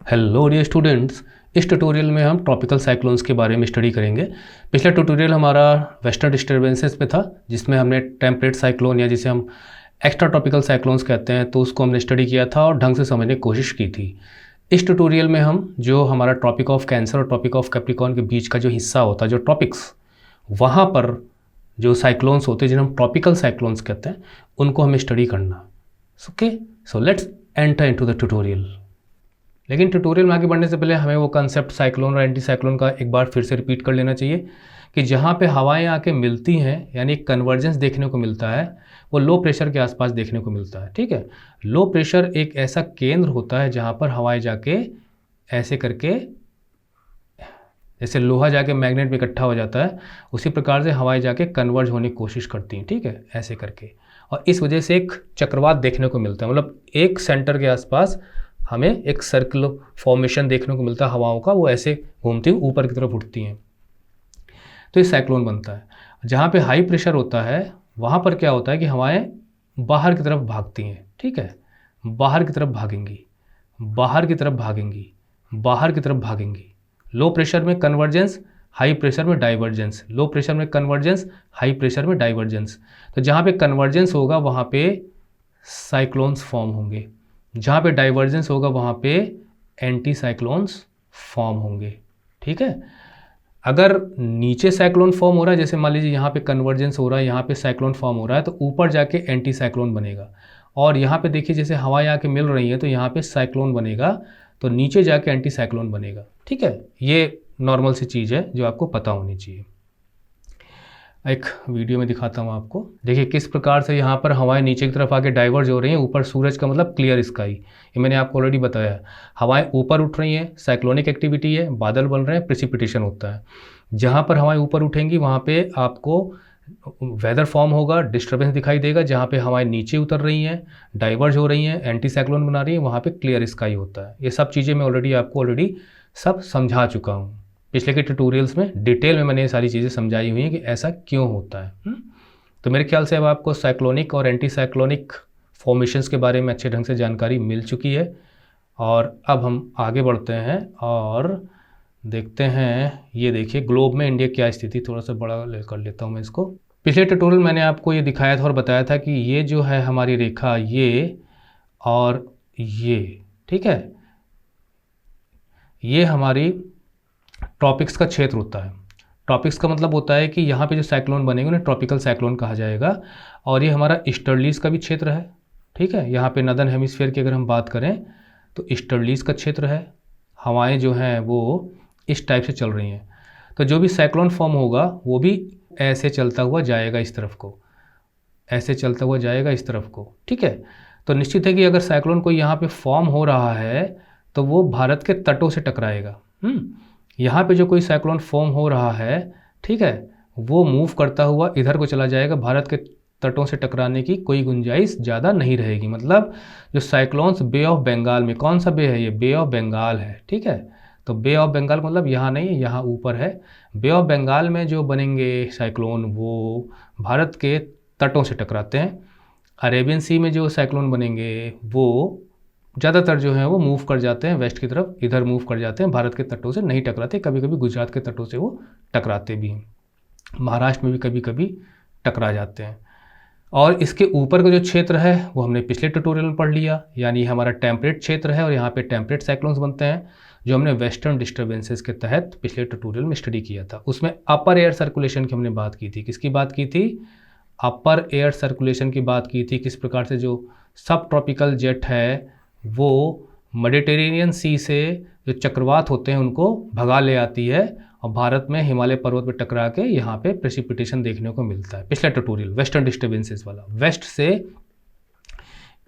Hello dear students, इस tutorial में हम ट्रॉपिकल साइक्लोन्स के बारे में स्टडी करेंगे। पिछला ट्यूटोरियल हमारा वेस्टर्न डिस्टर्बेंसेस पे था, जिसमें हमने टेम्परेट साइक्लोन या जिसे हम एक्स्ट्रा ट्रॉपिकल साइक्लोन्स कहते हैं, तो उसको हमने स्टडी किया था और ढंग से समझने की कोशिश की थी। इस ट्यूटोरियल में हम जो हमारा ट्रॉपिक ऑफ कैंसर और ट्रॉपिक ऑफ कैप्रिकॉर्न के बीच का जो हिस्सा होता है, जो ट्रॉपिक्स, वहाँ पर जो साइक्लोन्स होते हैं जिन्हें हम ट्रॉपिकल साइक्लोन्स कहते हैं, उनको हमें स्टडी करना। Okay, so let's enter into the tutorial. लेकिन ट्यूटोरियल में आगे बढ़ने से पहले हमें वो कंसेप्ट साइक्लोन और एंटी साइक्लोन का एक बार फिर से रिपीट कर लेना चाहिए कि जहाँ पे हवाएं आके मिलती हैं, यानी कन्वर्जेंस देखने को मिलता है, वो लो प्रेशर के आसपास देखने को मिलता है। ठीक है, लो प्रेशर एक ऐसा केंद्र होता है जहाँ पर हवाएं जाके ऐसे करके, जैसे लोहा जाके मैग्नेट में इकट्ठा हो जाता है, उसी प्रकार से हवाएं जाके कन्वर्ज होने की कोशिश करती हैं। ठीक है, ऐसे करके, और इस वजह से एक चक्रवात देखने को मिलता है। मतलब एक सेंटर के आसपास हमें एक सर्कल फॉर्मेशन देखने को मिलता है हवाओं का, वो ऐसे घूमती हुई ऊपर की तरफ उठती हैं, तो ये साइक्लोन बनता है। जहाँ पे हाई प्रेशर होता है वहाँ पर क्या होता है कि हवाएं बाहर की तरफ भागती हैं। ठीक है, बाहर की तरफ भागेंगी, बाहर की तरफ भागेंगी, बाहर की तरफ भागेंगी। लो प्रेशर में कन्वर्जेंस, हाई प्रेशर में डाइवर्जेंस। लो प्रेशर में कन्वर्जेंस, हाई प्रेशर में डाइवर्जेंस। तो जहाँ पे कन्वर्जेंस होगा वहाँ पे साइक्लोन्स फॉर्म होंगे, जहाँ पे डाइवर्जेंस होगा वहाँ पे एंटी साइक्लोन्स फॉर्म होंगे। ठीक है, अगर नीचे साइक्लोन फॉर्म हो रहा है, जैसे मान लीजिए यहाँ पे कन्वर्जेंस हो रहा है, यहाँ पे साइक्लोन फॉर्म हो रहा है, तो ऊपर जाके एंटी साइक्लोन बनेगा। और यहाँ पे देखिए जैसे हवाएं आके मिल रही है तो यहाँ पे साइक्लोन बनेगा, तो नीचे जाके एंटी साइक्लोन बनेगा। ठीक है, ये नॉर्मल सी चीज़ है जो आपको पता होनी चाहिए। एक वीडियो में दिखाता हूँ आपको। देखिए किस प्रकार से यहाँ पर हवाएं नीचे की तरफ आके डाइवर्ज हो रही हैं। ऊपर सूरज का मतलब क्लियर स्काई, ये मैंने आपको ऑलरेडी बताया है। हवाएं ऊपर उठ रही हैं, साइक्लोनिक एक्टिविटी है, बादल बन रहे हैं, प्रेसिपिटेशन होता है। जहाँ पर हवाएं ऊपर उठेंगी वहाँ पे आपको वेदर फॉर्म होगा, डिस्टर्बेंस दिखाई देगा। जहाँ पे हवाएं नीचे उतर रही हैं, डाइवर्ज हो रही हैं, एंटी साइक्लोन बना रही हैं, वहाँ पे क्लियर स्काई होता है। ये सब चीज़ें मैं ऑलरेडी सब समझा चुका हूँ। पिछले के ट्यूटोरियल्स में डिटेल में मैंने ये सारी चीज़ें समझाई हुई हैं कि ऐसा क्यों होता है। तो मेरे ख्याल से अब आपको साइक्लोनिक और एंटी साइक्लोनिक फॉर्मेशंस के बारे में अच्छे ढंग से जानकारी मिल चुकी है। और अब हम आगे बढ़ते हैं और देखते हैं। ये देखिए ग्लोब में इंडिया क्या स्थिति, थोड़ा सा बड़ा कर लेता हूँ मैं इसको। पिछले ट्यूटोरियल मैंने आपको ये दिखाया था और बताया था कि ये जो है हमारी रेखा, ये और ये, ठीक है, ये हमारी ट्रॉपिक्स का क्षेत्र होता है। ट्रॉपिक्स का मतलब होता है कि यहाँ पे जो साइक्लोन बनेंगे उन्हें ट्रॉपिकल साइक्लोन कहा जाएगा। और ये हमारा ईस्टर्लीज का भी क्षेत्र है। ठीक है, यहाँ पे नदर्न हेमिस्फीयर की अगर हम बात करें तो ईस्टर्लीज का क्षेत्र है। हवाएं जो हैं वो इस टाइप से चल रही हैं, तो जो भी साइक्लोन फॉर्म होगा वो भी ऐसे चलता हुआ जाएगा इस तरफ को, ऐसे चलता हुआ जाएगा इस तरफ को। ठीक है, तो निश्चित है कि अगर साइक्लोन कोई यहाँ पे फॉर्म हो रहा है तो वो भारत के तटों से टकराएगा। यहाँ पे जो कोई साइक्लोन फॉर्म हो रहा है, ठीक है, वो मूव करता हुआ इधर को चला जाएगा। भारत के तटों से टकराने की कोई गुंजाइश ज़्यादा नहीं रहेगी। मतलब जो साइक्लोन्स बे ऑफ बंगाल में, कौन सा बे है, ये बे ऑफ बंगाल है। ठीक है, तो बे ऑफ बंगाल मतलब यहाँ नहीं है, यहाँ ऊपर है। बे ऑफ बंगाल में जो बनेंगे साइक्लोन वो भारत के तटों से टकराते हैं। अरेबियन सी में जो साइक्लोन बनेंगे वो ज़्यादातर जो है वो मूव कर जाते हैं वेस्ट की तरफ, इधर मूव कर जाते हैं, भारत के तटों से नहीं टकराते। कभी कभी गुजरात के तटों से वो टकराते भी हैं, महाराष्ट्र में भी कभी कभी टकरा जाते हैं। और इसके ऊपर का जो क्षेत्र है वो हमने पिछले ट्यूटोरियल में पढ़ लिया, यानी हमारा टेम्परेट क्षेत्र है और यहाँ पे टेम्परेट साइक्लोन्स बनते हैं, जो हमने वेस्टर्न डिस्टर्बेंसेस के तहत पिछले ट्यूटोरियल में स्टडी किया था। उसमें अपर एयर सर्कुलेशन की हमने बात की थी। किसकी बात की थी? अपर एयर सर्कुलेशन की बात की थी। किस प्रकार से जो सब ट्रॉपिकल जेट है वो मेडिटेरेनियन सी से जो चक्रवात होते हैं उनको भगा ले आती है और भारत में हिमालय पर्वत पर टकरा के यहाँ पे प्रेसिपिटेशन देखने को मिलता है। पिछला ट्यूटोरियल वेस्टर्न डिस्टर्बेंसेस वाला, वेस्ट से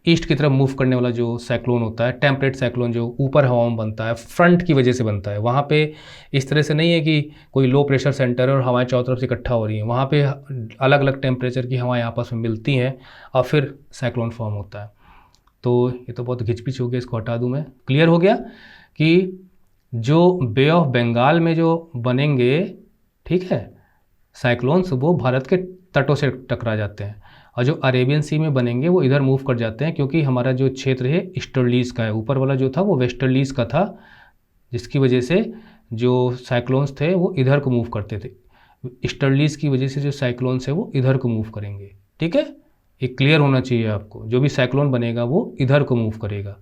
ईस्ट की तरफ मूव करने वाला जो साइक्लोन होता है, टेम्परेट साइक्लोन, जो ऊपर हवा में बनता है, फ्रंट की वजह से बनता है। वहाँ पे इस तरह से नहीं है कि कोई लो प्रेशर सेंटर है और हवाएं चारों तरफ से इकट्ठा हो रही हैं। वहाँ पे अलग अलग टेम्परेचर की हवाएं आपस में मिलती हैं और फिर साइक्लोन फॉर्म होता है। तो ये तो बहुत घिचपिच हो गया, इसको हटा दूं मैं। क्लियर हो गया कि जो बे ऑफ बंगाल में जो बनेंगे, ठीक है, साइक्लोन्स, वो भारत के तटों से टकरा जाते हैं। और जो अरेबियन सी में बनेंगे वो इधर मूव कर जाते हैं, क्योंकि हमारा जो क्षेत्र है ईस्टर्लीज का है, ऊपर वाला जो था वो वेस्टर्लीज का था, जिसकी वजह से जो साइक्लोन्स थे वो इधर को मूव करते थे। ईस्टर्लीज की वजह से जो साइक्लोन्स है वो इधर को मूव करेंगे। ठीक है, ये क्लियर होना चाहिए आपको। जो भी साइक्लोन बनेगा वो इधर को मूव करेगा,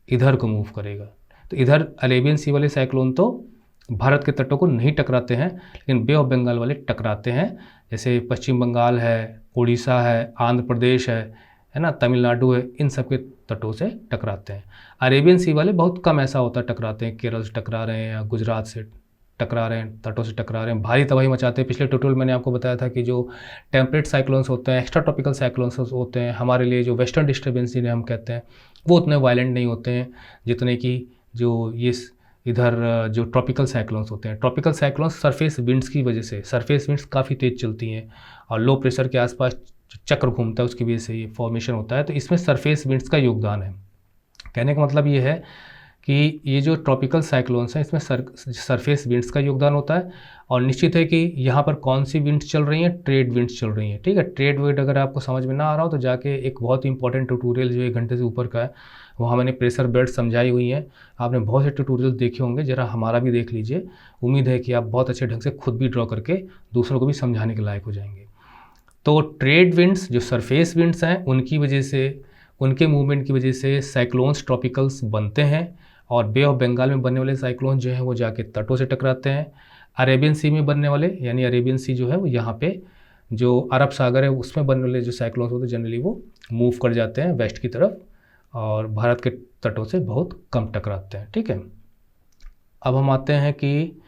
इधर को मूव करेगा। तो इधर अरेबियन सी वाले साइक्लोन तो भारत के तटों को नहीं टकराते हैं, लेकिन बे ऑफ बंगाल वाले टकराते हैं। जैसे पश्चिम बंगाल है, उड़ीसा है, आंध्र प्रदेश है ना, तमिलनाडु है, इन सब के तटों से टकराते हैं। अरेबियन सी वाले बहुत कम ऐसा होता है टकराते हैं, केरल से टकरा रहे हैं या गुजरात से टकरा रहे हैं, तटों से टकरा रहे हैं, भारी तबाही मचाते हैं। पिछले ट्यूटोरियल मैंने आपको बताया था कि जो टेम्परेट साइक्लोन्स होते हैं, एक्स्ट्रा ट्रॉपिकल साइक्लोन्स होते हैं, हमारे लिए जो वेस्टर्न डिस्टर्बेंस जिन्हें हम कहते हैं, वो उतने वायलेंट नहीं होते हैं जितने कि जो ये इधर जो ट्रॉपिकल साइक्लोन्स होते हैं। ट्रॉपिकल साइक्लोन्स सरफेस विंड्स की वजह से, सरफेस विंड्स काफ़ी तेज़ चलती हैं और लो प्रेशर के आसपास चक्र घूमता है, उसकी वजह से ये फॉर्मेशन होता है। तो इसमें सरफेस विंड्स का योगदान है। कहने का मतलब ये है कि ये जो ट्रॉपिकल साइक्लोन्स हैं इसमें सरफेस विंड्स का योगदान होता है। और निश्चित है कि यहाँ पर कौन सी विंड्स चल रही हैं, ट्रेड विंड्स चल रही हैं। ठीक है, ट्रेड विंड अगर आपको समझ में ना आ रहा हो तो जाके एक बहुत ही इंपॉर्टेंट ट्यूटोरियल जो 1 घंटे से ऊपर का है, वहाँ मैंने प्रेशर बेल्ट समझाई हुई हैं। आपने बहुत से ट्यूटोरियल देखे होंगे, ज़रा हमारा भी देख लीजिए। उम्मीद है कि आप बहुत अच्छे ढंग से खुद भी ड्रॉ करके दूसरों को भी समझाने के लायक हो जाएंगे। तो ट्रेड विंड्स जो सरफेस विंड्स हैं उनकी वजह से, उनके मूवमेंट की वजह से साइक्लोन्स ट्रॉपिकल्स बनते हैं और बे ऑफ बंगाल में बनने वाले साइक्लोन जो हैं वो जाके तटों से टकराते हैं। अरेबियन सी में बनने वाले, यानी अरेबियन सी जो है वो यहाँ पे जो अरब सागर है उसमें बनने वाले जो साइक्लोन्स होते हैं जनरली वो मूव कर जाते हैं वेस्ट की तरफ और भारत के तटों से बहुत कम टकराते हैं। ठीक है, अब हम आते हैं कि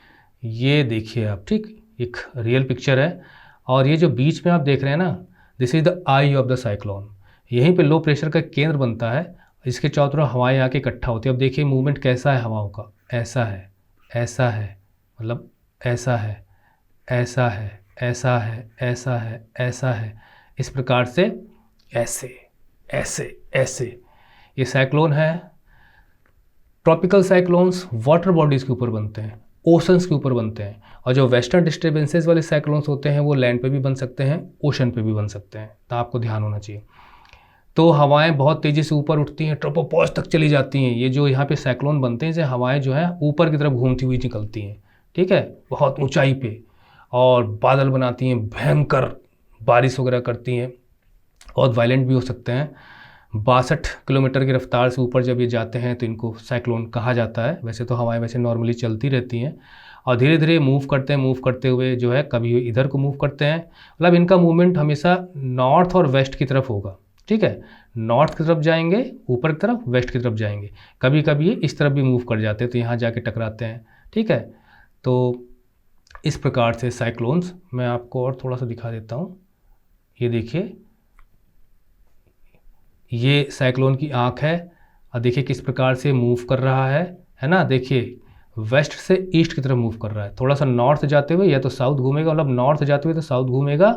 ये देखिए आप, ठीक, एक रियल पिक्चर है और ये जो बीच में आप देख रहे हैं ना, this is the eye of the cyclone. यहीं पे लो प्रेशर का केंद्र बनता है, इसके चारों तरफ हवाएं आके इकट्ठा होती है। अब देखिए मूवमेंट कैसा है हवाओं का, ऐसा है, ऐसा है, मतलब ऐसा है, ऐसा है, ऐसा है, ऐसा है, ऐसा है, इस प्रकार से ऐसे ऐसे ऐसे ये साइक्लोन है। ट्रॉपिकल साइक्लोन्स वाटर बॉडीज़ के ऊपर बनते हैं, ओशंस के ऊपर बनते हैं, और जो वेस्टर्न डिस्टर्बेंसेस वाले साइक्लोन्स होते हैं वो लैंड पे भी बन सकते हैं, ओशन पे भी बन सकते हैं। तो आपको ध्यान होना चाहिए। तो हवाएं बहुत तेज़ी से ऊपर उठती हैं, ट्रोपोपॉज तक चली जाती हैं। ये जो यहाँ पे साइक्लोन बनते हैं इसे हवाएं जो है ऊपर की तरफ घूमती हुई निकलती हैं, ठीक है, बहुत ऊंचाई पे, और बादल बनाती हैं, भयंकर बारिश वगैरह करती हैं, बहुत वायलेंट भी हो सकते हैं। 62 किलोमीटर की रफ्तार से ऊपर जब ये जाते हैं तो इनको साइक्लोन कहा जाता है। वैसे तो हवाएं वैसे नॉर्मली चलती रहती हैं और धीरे धीरे मूव करते हुए जो है कभी इधर को मूव करते हैं। मतलब इनका मूवमेंट हमेशा नॉर्थ और वेस्ट की तरफ होगा, ठीक है, नॉर्थ की तरफ जाएंगे ऊपर की तरफ, वेस्ट की तरफ जाएंगे। कभी कभी ये इस तरफ भी मूव कर जाते हैं तो यहाँ जाके टकराते हैं, ठीक है। तो इस प्रकार से साइक्लोन्स, मैं आपको और थोड़ा सा दिखा देता हूँ। ये देखिए, ये साइक्लोन की आँख है और देखिए किस प्रकार से मूव कर रहा है ना। देखिए वेस्ट से ईस्ट की तरफ मूव कर रहा है, थोड़ा सा नॉर्थ जाते हुए या तो साउथ घूमेगा, मतलब नॉर्थ जाते हुए तो साउथ घूमेगा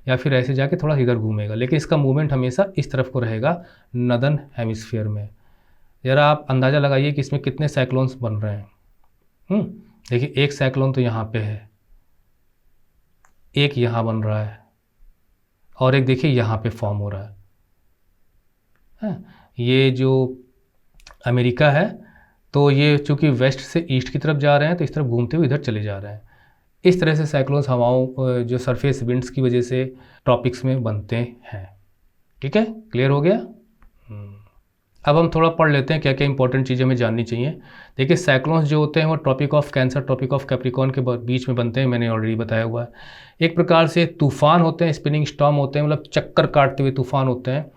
या फिर ऐसे जाके थोड़ा इधर घूमेगा, लेकिन इसका मूवमेंट हमेशा इस तरफ को रहेगा, नदर्न हेमिस्फीयर में। ज़रा आप अंदाज़ा लगाइए कि इसमें कितने साइक्लोन्स बन रहे हैं। देखिए एक साइक्लोन तो यहाँ पे है, एक यहाँ बन रहा है और एक देखिए यहाँ पे फॉर्म हो रहा है। ये जो अमेरिका है तो ये चूँकि वेस्ट से ईस्ट की तरफ जा रहे हैं तो इस तरफ घूमते हुए इधर चले जा रहे हैं। इस तरह से साइक्लोन्स हवाओं जो सरफेस विंड्स की वजह से ट्रॉपिक्स में बनते हैं। ठीक है, क्लियर हो गया। अब हम थोड़ा पढ़ लेते हैं क्या क्या इंपॉर्टेंट चीज़ें हमें जाननी चाहिए। देखिए साइक्लोन्स जो होते हैं वो tropic of cancer, tropic of capricorn के बीच में बनते हैं, मैंने ऑलरेडी बताया हुआ है। एक प्रकार से तूफ़ान होते हैं, स्पिनिंग स्टॉर्म होते हैं, मतलब चक्कर काटते हुए तूफ़ान होते हैं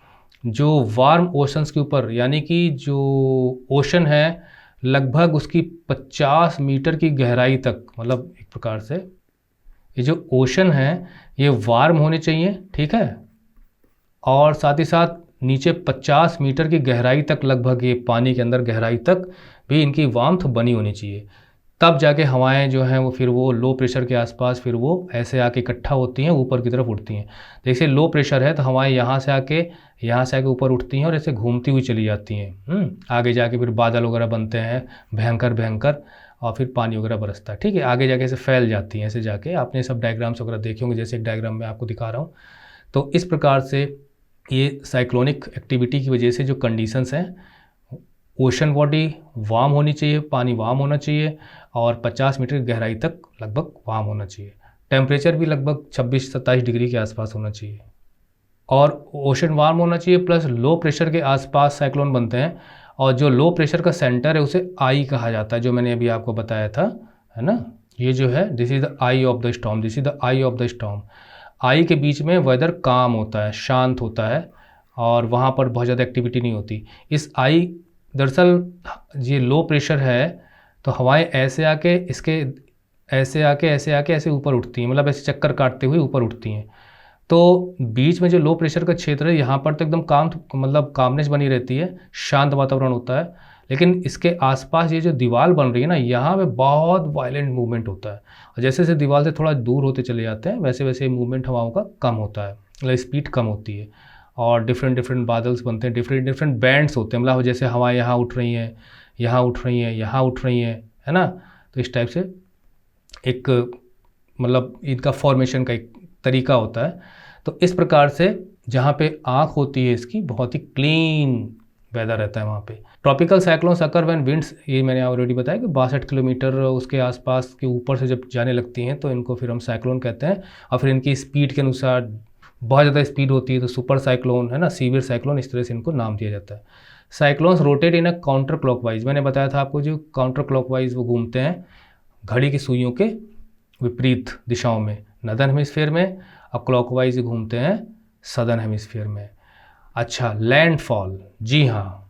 जो वार्म ओशंस के ऊपर, यानी कि जो ओशन है लगभग उसकी 50 मीटर की गहराई तक, मतलब एक प्रकार से ये जो ओशन है ये वार्म होने चाहिए, ठीक है, और साथ ही साथ नीचे 50 मीटर की गहराई तक, लगभग ये पानी के अंदर गहराई तक भी इनकी वार्मथ बनी होनी चाहिए। तब जाके हवाएं जो हैं वो फिर वो लो प्रेशर के आसपास फिर वो ऐसे आके इकट्ठा होती हैं, ऊपर की तरफ उठती हैं। जैसे लो प्रेशर है तो हवाएं यहाँ से आके ऊपर उठती हैं और ऐसे घूमती हुई चली जाती हैं। आगे जाके फिर बादल वगैरह बनते हैं भयंकर, और फिर पानी वगैरह बरसता है, ठीक है, आगे जाके ऐसे फैल जाती हैं। ऐसे जाके आपने सब डायग्राम्स वगैरह देखे होंगे, जैसे एक डायग्राम में आपको दिखा रहा हूँ। तो इस प्रकार से ये साइक्लोनिक एक्टिविटी की वजह से जो कंडीशंस हैं, ओशन बॉडी वार्म होनी चाहिए, पानी वार्म होना चाहिए और 50 मीटर की गहराई तक लगभग वार्म होना चाहिए। टेम्परेचर भी लगभग 26-27 डिग्री के आसपास होना चाहिए और ओशन वार्म होना चाहिए, प्लस लो प्रेशर के आसपास साइक्लोन बनते हैं और जो लो प्रेशर का सेंटर है उसे आई कहा जाता है, जो मैंने अभी आपको बताया था, है ना। ये जो है this is the eye of the storm, this is the eye of the storm. Eye के बीच में वेदर काम होता है, शांत होता है और वहाँ पर बहुत ज़्यादा एक्टिविटी नहीं होती। इस आई दरअसल ये लो प्रेशर है तो हवाएं ऐसे आके इसके ऐसे ऊपर उठती हैं, मतलब ऐसे चक्कर काटते हुए ऊपर उठती हैं। तो बीच में जो लो प्रेशर का क्षेत्र है यहाँ पर तो एकदम मतलब कामनेस बनी रहती है, शांत वातावरण होता है। लेकिन इसके आसपास ये जो दीवार बन रही है ना, यहाँ पे बहुत वायलेंट मूवमेंट होता है और जैसे जैसे दीवार से थोड़ा दूर होते चले जाते हैं वैसे वैसे मूवमेंट हवाओं का कम होता है, मतलब स्पीड कम होती है और डिफरेंट डिफरेंट बादल्स बनते हैं, डिफरेंट डिफरेंट बैंड्स होते हैं, मतलब जैसे हवाएं यहाँ उठ रही हैं, यहाँ उठ रही हैं, यहाँ उठ रही हैं, है ना। तो इस टाइप से एक मतलब इनका फॉर्मेशन का एक तरीका होता है। तो इस प्रकार से जहाँ पे आँख होती है इसकी, बहुत ही क्लीन वेदर रहता है वहाँ पे। Tropical cyclones occur when winds, ये मैंने ऑलरेडी बताया कि 62 किलोमीटर उसके आसपास के ऊपर से जब जाने लगती हैं तो इनको फिर हम साइक्लोन कहते हैं और फिर इनकी स्पीड के अनुसार बहुत ज़्यादा स्पीड होती है तो सुपर साइक्लोन, है ना, सीवियर साइक्लोन, इस तरह से इनको नाम दिया जाता है। Cyclones rotate in a counter clockwise, मैंने बताया था आपको, जो काउंटर क्लॉकवाइज वो घूमते हैं घड़ी की सुइयों के विपरीत दिशाओं में, नदर्न हेमिस्फीयर में, और क्लॉकवाइज घूमते हैं सदर्न हेमिस्फीयर में। अच्छा, लैंडफॉल, जी हाँ,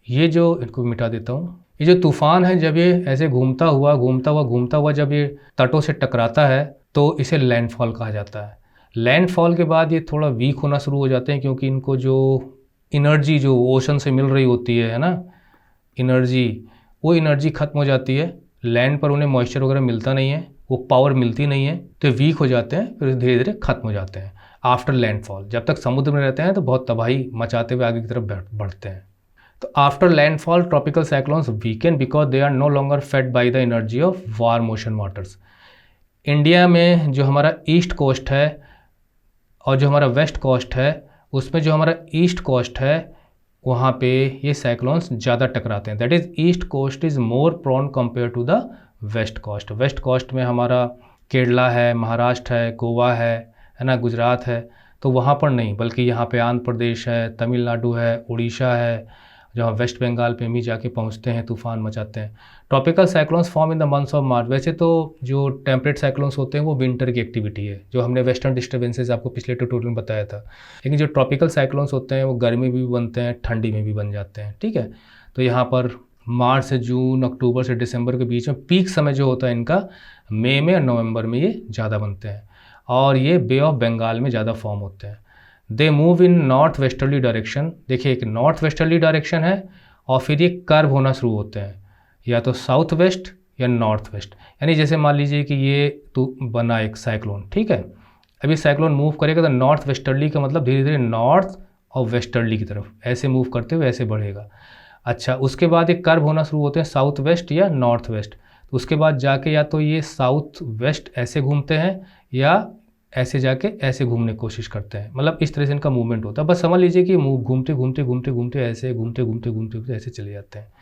ये जो इनको मिटा देता हूँ, ये जो तूफान है जब ये ऐसे घूमता हुआ जब ये तटों से टकराता है तो इसे लैंडफॉल कहा जाता है। लैंडफॉल के बाद ये थोड़ा वीक होना शुरू हो जाते हैं क्योंकि इनको जो एनर्जी जो ओशन से मिल रही होती है ना, एनर्जी, वो एनर्जी खत्म हो जाती है, लैंड पर उन्हें मॉइस्चर वगैरह मिलता नहीं है, वो पावर मिलती नहीं है, तो वीक हो जाते हैं, फिर धीरे धीरे खत्म हो जाते हैं आफ्टर लैंडफॉल। जब तक समुद्र में रहते हैं तो बहुत तबाही मचाते हुए आगे की तरफ बढ़ते हैं। तो after landfall tropical cyclones weaken because they are no longer fed by the energy of warm ocean waters. India में जो हमारा ईस्ट कोस्ट है और जो हमारा वेस्ट कोस्ट है, उसमें जो हमारा ईस्ट कोस्ट है वहाँ पे ये साइक्लोन्स ज़्यादा टकराते हैं, that is east coast is more prone compare to the west coast. West coast में हमारा केरला है, महाराष्ट्र है, गोवा है ना, गुजरात है, तो वहाँ पर नहीं, बल्कि यहाँ पे आंध्र प्रदेश है, तमिलनाडु है, उड़ीसा है, जहाँ वेस्ट बंगाल पे भी जाके पहुँचते हैं, तूफान मचाते हैं। Tropical cyclones form in the months of March. वैसे तो जो टेम्परेट साइक्लोन्स होते हैं वो विंटर की एक्टिविटी है, जो हमने वेस्टर्न डिस्टर्बेंसेस आपको पिछले ट्यूटोरियल में बताया था। लेकिन जो ट्रॉपिकल साइक्लोन्स होते हैं वो गर्मी में भी बनते हैं, ठंडी में भी बन जाते हैं, ठीक है। तो यहाँ पर मार्च से जून, अक्टूबर से दिसंबर के बीच में पीक समय जो होता है इनका मई में और नवंबर में ये ज़्यादा बनते हैं और ये बे ऑफ बंगाल में ज़्यादा फॉर्म होते हैं। They move in north westerly direction. देखिए, एक नॉर्थ वेस्टर्ली डायरेक्शन है और फिर ये कर्व होना शुरू होते हैं, या तो साउथ वेस्ट या नॉर्थ वेस्ट। यानी जैसे मान लीजिए कि ये तो बना एक साइक्लोन, ठीक है, अभी साइक्लोन मूव करेगा तो नॉर्थ वेस्टर्ली का मतलब धीरे धीरे नॉर्थ और वेस्टर्ली की तरफ ऐसे मूव करते हुए ऐसे बढ़ेगा। अच्छा, उसके बाद एक कर्व होना शुरू होते हैं साउथ वेस्ट या नॉर्थ वेस्ट, तो उसके बाद जाके या तो ये साउथ वेस्ट ऐसे घूमते हैं या ऐसे जाके ऐसे घूमने की कोशिश करते हैं, मतलब इस तरह से इनका मूवमेंट होता है। बस समझ लीजिए कि घूमते घूमते घूमते घूमते ऐसे घूमते ऐसे चले जाते हैं।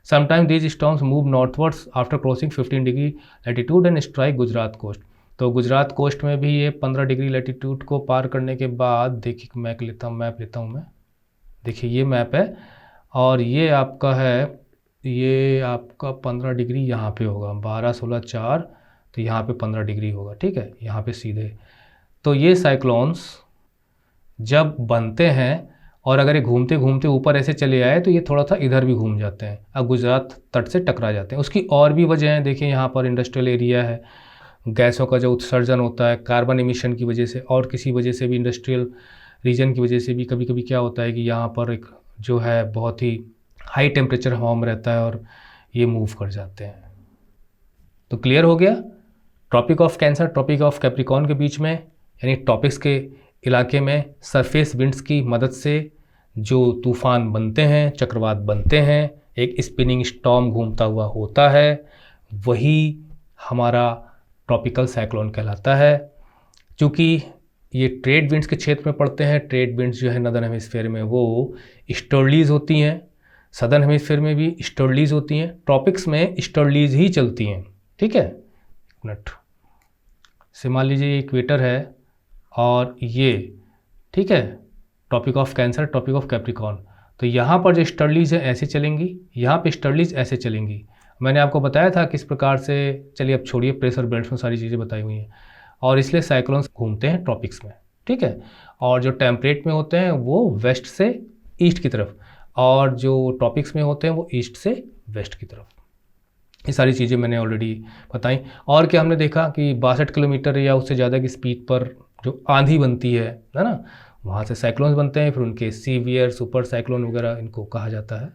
Sometime these storms move northwards after crossing 15 degree latitude and strike Gujarat coast. तो गुजरात कोस्ट में भी ये 15 डिग्री लैटिट्यूड को पार करने के बाद, देखिए मैप लेता हूँ मैं, देखिए ये मैप है और ये आपका है, ये आपका 15 डिग्री यहाँ पे होगा, 12, 16, 4, तो यहाँ पे 15 डिग्री होगा, ठीक है, यहाँ पे सीधे। तो ये साइक्लोन्स जब बनते हैं और अगर ये घूमते घूमते ऊपर ऐसे चले आए तो ये थोड़ा सा इधर भी घूम जाते हैं और गुजरात तट से टकरा जाते हैं। उसकी और भी वजह है, देखिए यहाँ पर इंडस्ट्रियल एरिया है, गैसों का जो उत्सर्जन होता है कार्बन एमिशन की वजह से और किसी वजह से भी, इंडस्ट्रियल रीजन की वजह से भी कभी कभी क्या होता है कि यहाँ पर एक जो है बहुत ही हाई टेम्परेचर हवा में रहता है और ये मूव कर जाते हैं। तो क्लियर हो गया, tropic of cancer, tropic of capricorn के बीच में, यानी टॉपिक्स के इलाके में सरफेस विंड्स की मदद से जो तूफ़ान बनते हैं, चक्रवात बनते हैं, एक स्पिनिंग स्टॉर्म घूमता हुआ होता है, वही हमारा ट्रॉपिकल साइक्लोन कहलाता है। चूँकि ये ट्रेड विंड्स के क्षेत्र में पड़ते हैं। ट्रेड विंड्स जो है नदर्न हेमिस्फेयर में वो ईस्टर्लीज होती हैं, सदर्न हेमिस्फेयर में भी ईस्टर्लीज होती हैं, ट्रॉपिक्स में ईस्टर्लीज ही चलती हैं। ठीक है, एक मिनट से मान लीजिए इक्वेटर है और ये, ठीक है, tropic of cancer, tropic of capricorn, तो यहाँ पर जो ईस्टर्लीज है ऐसे चलेंगी, यहाँ पे ईस्टर्लीज ऐसे चलेंगी। मैंने आपको बताया था किस प्रकार से, चलिए अब छोड़िए, प्रेशर बेल्ट्स में सारी चीज़ें बताई हुई हैं, और इसलिए साइक्लोन्स घूमते हैं ट्रॉपिक्स में। ठीक है, और जो टेम्परेट में होते हैं वो वेस्ट से ईस्ट की तरफ, और जो ट्रॉपिक्स में होते हैं वो ईस्ट से वेस्ट की तरफ। ये सारी चीज़ें मैंने ऑलरेडी बताई। और क्या हमने देखा कि 62 किलोमीटर या उससे ज़्यादा की स्पीड पर जो आंधी बनती है ना, वहाँ से साइक्लोन्स बनते हैं, फिर उनके सीवियर, सुपर साइक्लोन वगैरह इनको कहा जाता है।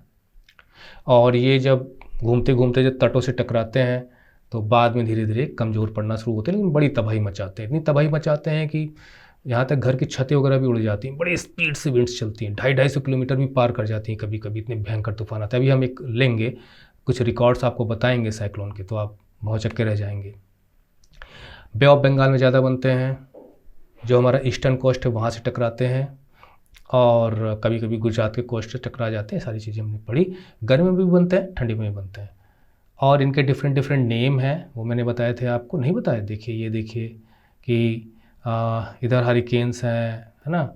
और ये जब घूमते घूमते जब तटों से टकराते हैं तो बाद में धीरे धीरे कमज़ोर पड़ना शुरू होते हैं, लेकिन बड़ी तबाही मचाते हैं। इतनी तबाही मचाते हैं कि यहाँ तक घर की छतें वगैरह भी उड़ जाती हैं, बड़ी स्पीड से विंड्स चलती हैं, 250-250 किलोमीटर भी पार कर जाती हैं कभी कभी, इतने भयंकर तूफान आते हैं। अभी हम एक लेंगे, कुछ रिकॉर्ड्स आपको बताएंगे साइक्लोन के, तो आप भौचक्के रह जाएंगे। बे ऑफ बंगाल में ज़्यादा बनते हैं, जो हमारा ईस्टर्न कोस्ट है वहाँ से टकराते हैं, और कभी कभी गुजरात के कोस्ट से टकरा जाते हैं। सारी चीज़ें हमने पढ़ी। गर्मी में भी बनते हैं, ठंडी में भी बनते हैं, और इनके डिफरेंट डिफरेंट नेम हैं, वो मैंने बताए थे आपको, नहीं बताए? देखिए, ये देखिए कि इधर हरिकेन्स हैं, है ना।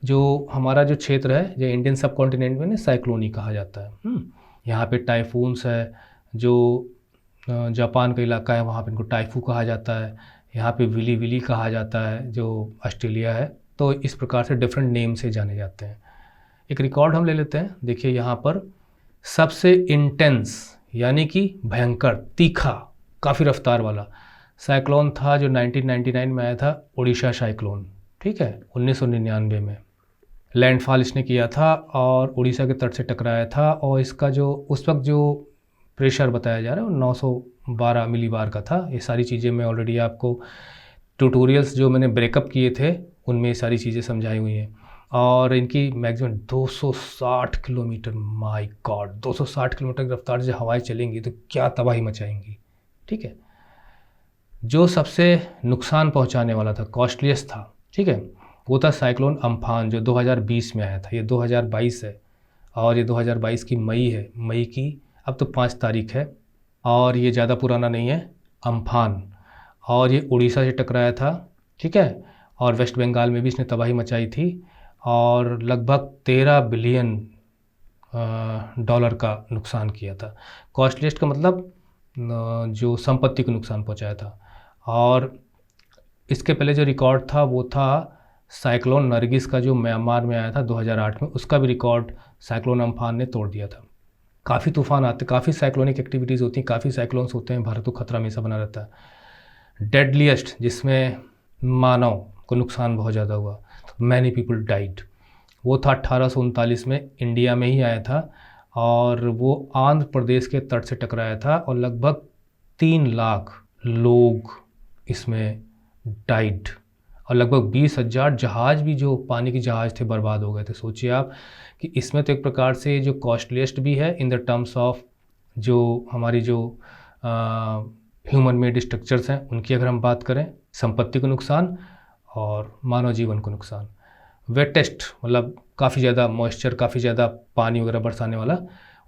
जो हमारा जो क्षेत्र है, जो इंडियन सब कॉन्टिनेंट में ना साइक्लोनी कहा जाता है। यहाँ पे टाइफून्स है, जो जापान का इलाका है वहाँ पे इनको टाइफू कहा जाता है। यहाँ पे विली विली कहा जाता है जो ऑस्ट्रेलिया है। तो इस प्रकार से डिफरेंट नेम से जाने जाते हैं। एक रिकॉर्ड हम ले लेते हैं। देखिए यहाँ पर सबसे इंटेंस यानी कि भयंकर, तीखा, काफ़ी रफ्तार वाला साइक्लोन था जो 1999 में आया था, उड़ीसा साइक्लोन। ठीक है, 1999 में लैंडफॉल इसने किया था और उड़ीसा के तट से टकराया था, और इसका जो उस वक्त जो प्रेशर बताया जा रहा है वो 912 मिलीबार का था। ये सारी चीज़ें मैं ऑलरेडी आपको ट्यूटोरियल्स जो मैंने ब्रेकअप किए थे उनमें ये सारी चीज़ें समझाई हुई हैं। और इनकी maximum 260 kilometre, my God, 260 kilometre की रफ्तार से हवाएं चलेंगी तो क्या तबाही मचाएंगी। ठीक है, जो सबसे नुकसान पहुंचाने वाला था, कॉस्टलीस्ट था, ठीक है, वो था साइक्लोन अम्फान, जो 2020 में आया था। ये 2022 है, और ये 2022 की मई है, मई की अब तो 5 तारीख है, और ये ज़्यादा पुराना नहीं है, अम्फान। और ये उड़ीसा से टकराया था, ठीक है, और वेस्ट बंगाल में भी इसने तबाही मचाई थी, और लगभग 13 बिलियन डॉलर का नुकसान किया था। कॉस्टलिस्ट का मतलब जो संपत्ति को नुकसान पहुंचाया था। और इसके पहले जो रिकॉर्ड था वो था साइक्लोन नरगिस का, जो म्यांमार में आया था 2008 में, उसका भी रिकॉर्ड साइक्लोन अम्फान ने तोड़ दिया था। काफ़ी तूफान आते, काफ़ी साइक्लोनिक एक्टिविटीज़ होती हैं, काफ़ी साइक्लोन्स होते हैं, भारत को खतरा हमेशा बना रहता है। डेडलीस्ट, जिसमें मानव को नुकसान बहुत ज़्यादा हुआ, मैनी पीपल डाइड, वो था 1839 में, इंडिया में ही आया था, और वो आंध्र प्रदेश के तट से टकराया था, और लगभग 3 लाख लोग इसमें डाइड, और लगभग 20,000 जहाज़ भी, जो पानी के जहाज़ थे, बर्बाद हो गए थे। सोचिए आप कि इसमें तो एक प्रकार से जो कॉस्टलीस्ट भी है इन द टर्म्स ऑफ जो हमारी जो ह्यूमन मेड स्ट्रक्चर्स हैं उनकी अगर हम बात करें, संपत्ति को नुकसान और मानव जीवन को नुकसान। वेटेस्ट मतलब काफ़ी ज़्यादा मॉइस्चर, काफ़ी ज़्यादा पानी वगैरह बरसाने वाला,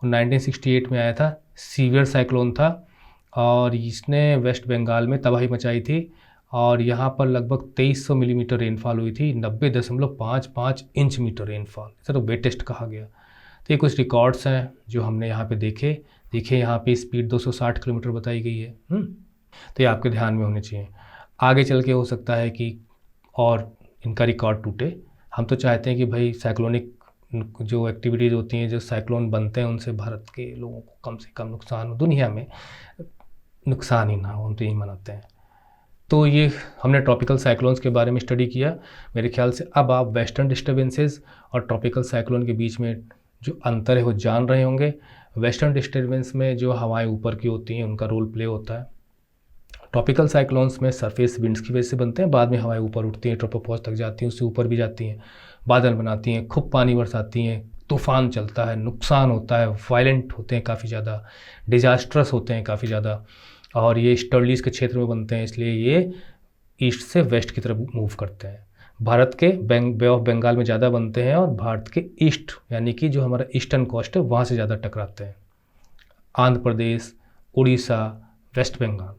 1968 में आया था, सीवियर साइक्लोन था, और इसने वेस्ट बंगाल में तबाही मचाई थी, और यहाँ पर लगभग 2300 मिलीमीटर रेनफॉल हुई थी, 90.55 इंच मीटर रेनफॉल, इसे तो वेटेस्ट कहा गया। तो ये कुछ रिकॉर्ड्स हैं जो हमने यहाँ पे देखे। देखिए यहाँ पे स्पीड 260 किलोमीटर बताई गई है। तो ये आपके ध्यान में होने चाहिए। आगे चल के हो सकता है कि और इनका रिकॉर्ड टूटे। हम तो चाहते हैं कि भाई साइक्लोनिक जो एक्टिविटीज़ होती हैं, जो साइक्लोन बनते हैं, उनसे भारत के लोगों को कम से कम नुकसान हो, दुनिया में नुकसान ही ना हो, हम तो यही मनाते हैं। तो ये हमने ट्रॉपिकल साइक्लोन्स के बारे में स्टडी किया। मेरे ख्याल से अब आप वेस्टर्न डिस्टर्बेंसेस और ट्रॉपिकल साइक्लोन के बीच में जो अंतर है वो जान रहे होंगे। वेस्टर्न डिस्टर्बेंस में जो हवाएं ऊपर की होती हैं उनका रोल प्ले होता है। ट्रॉपिकल साइक्लोन्स में सरफेस विंड्स की वजह से बनते हैं, बाद में हवाएं ऊपर उठती हैं, ट्रोपोपॉज तक जाती हैं, उससे ऊपर भी जाती हैं, बादल बनाती हैं, खूब पानी बरसाती हैं, तूफान चलता है, नुकसान होता है, वायलेंट होते हैं, काफ़ी ज़्यादा डिजास्ट्रस होते हैं, काफ़ी ज़्यादा। और ये स्टर्लीज के क्षेत्र में बनते हैं, इसलिए ये ईस्ट से वेस्ट की तरफ मूव करते हैं। भारत के बे ऑफ बंगाल में ज़्यादा बनते हैं और भारत के ईस्ट यानी कि जो हमारा ईस्टर्न कोस्ट है वहाँ से ज़्यादा टकराते हैं। आंध्र प्रदेश, उड़ीसा, वेस्ट बंगाल,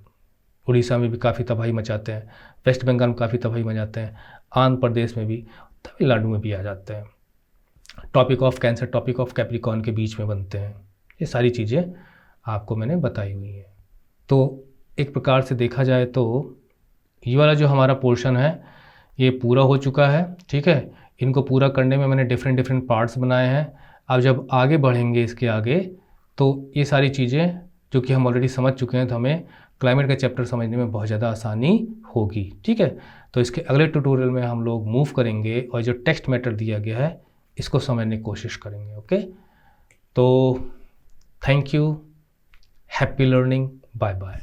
उड़ीसा में भी काफ़ी तबाही मचाते हैं, वेस्ट बंगाल में काफ़ी तबाही मचाते हैं, आंध्र प्रदेश में भी, तमिलनाडु में भी आ जाते हैं। Topic of cancer, topic of capricorn के बीच में बनते हैं। ये सारी चीज़ें आपको मैंने बताई हुई हैं। तो एक प्रकार से देखा जाए तो ये वाला जो हमारा पोर्शन है ये पूरा हो चुका है, ठीक है। इनको पूरा करने में मैंने डिफरेंट पार्ट्स बनाए हैं। अब जब आगे बढ़ेंगे इसके आगे तो ये सारी चीज़ें जो कि हम ऑलरेडी समझ चुके हैं तो हमें क्लाइमेट का चैप्टर समझने में बहुत ज़्यादा आसानी होगी, ठीक है। तो इसके अगले ट्यूटोरियल में हम लोग मूव करेंगे और जो टेक्स्ट मैटर दिया गया है इसको समझने की कोशिश करेंगे। ओके, तो thank you, happy learning, bye bye.